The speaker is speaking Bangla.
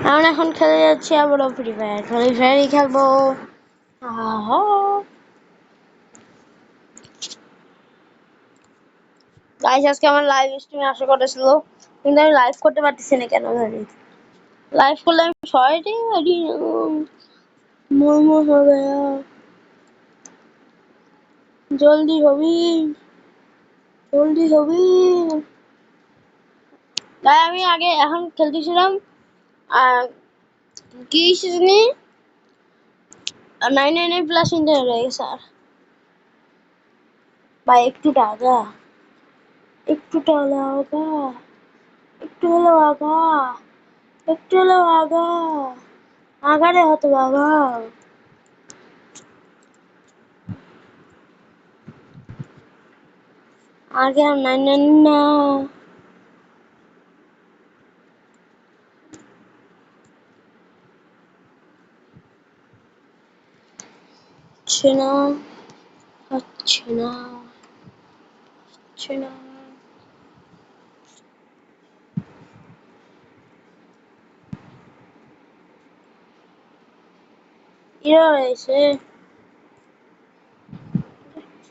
আমরা এখন খেলে যাচ্ছি আবারও ফ্রি ফায়ার। ফ্রি ফায়ারই খেলবো। গাইস, আজকে আমার লাইভ স্ট্রিমে আসা কথা ছিল, কিন্তু আমি লাইভ করতে পারতেছি না কেন জানি। লাইভ করলে আমি সবাইটাই পারি মোর হবে। জলদি হবি, জলদি হবি। তাই আমি আগে এখন খেলতেছিলাম কি সিজনে 999 প্লাস ইন্টারনেট হয়ে গেছে। আর ভাই একটু টাকা, একটু টাকা, একটু হলো আগা, একটু হলো আগা, আগারে হতো বাবা। আগে আর না হচ্ছে না, হচ্ছে না, হচ্ছে না। এরা রয়েছে